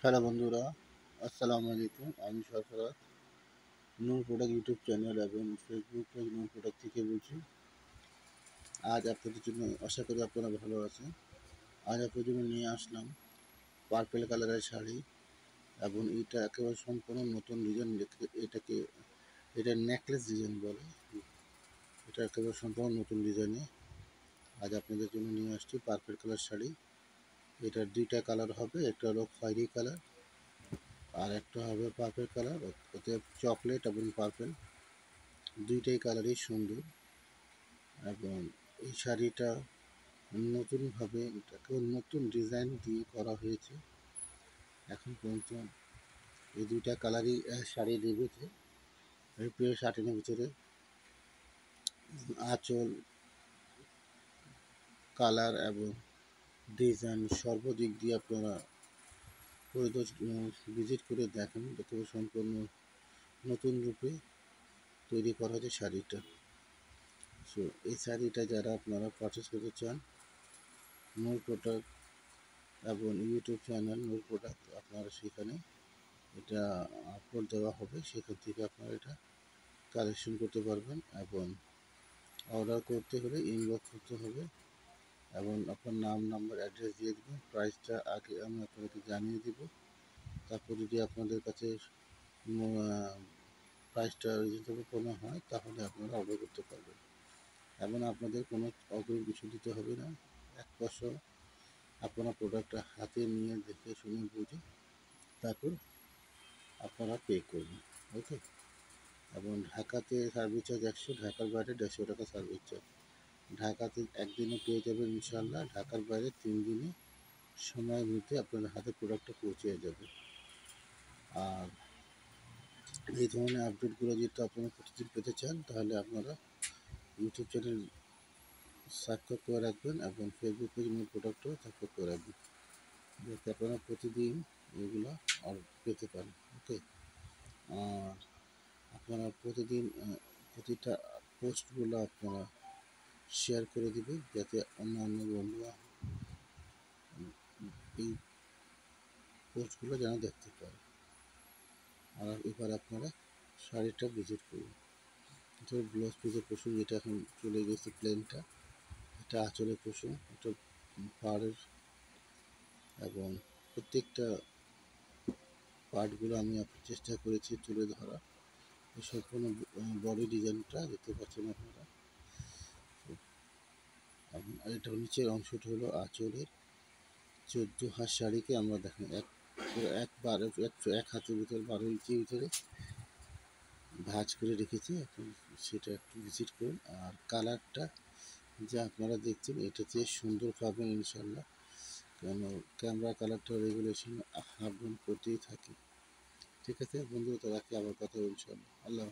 Hello বন্ধুরা, আসসালামু আলাইকুম। আমি সরফরাজ, নূর প্রোডাক্ট ইউটিউব চ্যানেল এবং ফেসবুক পেজ নূর প্রোডাক্ট থেকে বলছি। আজ আপনাদের জন্য আশা করি আপনারা ভালো আছেন। আজ আপনাদের জন্য নিয়ে আসলাম পার্পেল কালারের শাড়ি এবং এটা একেবারে সম্পূর্ণ নতুন ডিজাইন। এটা নেকলেস ডিজাইন বলে। এটা একেবারে সম্পূর্ণ নতুন ডিজাইনে আজ আপনাদের জন্য নিয়ে আসছি পার্পেল কালার শাড়ি। এটার দুইটা কালার হবে, একটা হলো খয়েরি কালার আর একটা হবে পার্পেল কালার। ওতে চকলেট এবং পার্পেল দুইটাই কালারই সুন্দর এবং এই শাড়িটা নতুনভাবে এটাকে নতুন ডিজাইন দিয়ে করা হয়েছে। এখন পর্যন্ত এই দুইটা কালারই শাড়ি রেখেছে। এই প্রিয় শাড়ির ভিতরে আঁচল, কালার এবং ডিজাইন সর্বদিক দিয়ে আপনারা ভিজিট করে দেখেন। দেখতে সম্পূর্ণ নতুন রূপে তৈরি করা হয়েছে শাড়িটা। সো এই শাড়িটা যারা আপনারা পারচেস করতে চান, নূর প্রোডাক্ট এবং ইউটিউব চ্যানেল নূর প্রোডাক্ট, আপনারা সেখানে এটা আপলোড দেওয়া হবে, সেখান থেকে আপনারা এটা কালেকশন করতে পারবেন এবং অর্ডার করতে হলে ইনবক্স করতে হবে এবং আপনার নাম, নাম্বার, অ্যাড্রেস দিয়ে দেবেন। প্রাইসটা আগে আমি আপনাদেরকে জানিয়ে দেব। তারপর যদি আপনাদের কাছে প্রাইসটা রিজনেবল মনে হয় তাহলে আপনারা অর্ডার করতে পারবেন এবং আপনাদের কোনো অগ্রিম কিছু দিতে হবে না। এক পয়সা আপনারা প্রোডাক্টটা হাতে নিয়ে দেখে শুনে বুঝে তারপর আপনারা পে করবেন। ওকে। এবং ঢাকাতে সার্ভিস চার্জ 100, ঢাকার বাইরে 150 টাকা সার্ভিস চার্জ। ঢাকাতে একদিনে পেয়ে যাবেন ইনশাল্লাহ, ঢাকার বাইরে 3 দিনে সময়ের মধ্যে আপনার হাতে প্রোডাক্টটা পৌঁছে যাবে। আর এই ধরনের আপডেটগুলো যদি আপনারা প্রতিদিন পেতে চান তাহলে আপনারা ইউটিউব চ্যানেল সাবস্ক্রাইব করে রাখবেন এবং ফেসবুক পেজ নূর প্রোডাক্টও সাবস্ক্রাইব করে রাখবেন, যাতে আপনারা প্রতিদিন এগুলো পেতে পারেন। ওকে। আর আপনারা প্রতিদিন প্রতিটা পোস্টগুলো আপনারা শেয়ার করে দিবেন, যাতে অন্যান্য বন্ধুরা এই পোস্টগুলো যেন দেখতে পারে। আর এবার আপনারা শাড়িটা ভিজিট করুন। এটা ব্লাউজ পিসের পশু, যেটা এখন চলে গেছে প্লেনটা, এটা আঁচলের পশু, এটা পাড়ের এবং প্রত্যেকটা পার্টগুলো আমি চেষ্টা করেছি তুলে ধরা। এই সম্পূর্ণ বডি ডিজাইনটা দেখতে পাচ্ছেন আপনারা। এবং এটা নিচের অংশটা হলো আঁচলের। 14 হাত শাড়িকে আমরা দেখেন এক হাতের ভিতরে 12 ইঞ্চির ভিতরে ভাঁজ করে রেখেছি। এখন সেটা একটু ভিজিট করুন। আর কালারটা যা আপনারা দেখছেন এটা চেয়ে সুন্দর পাবেন ইনশাল্লাহ, কেন ক্যামেরা কালারটা রেগুলেশন হাফ ডাউন করতেই থাকে। ঠিক আছে বন্ধুরা, তো রাখি, আবার কথা বলছি। আল্লাহ।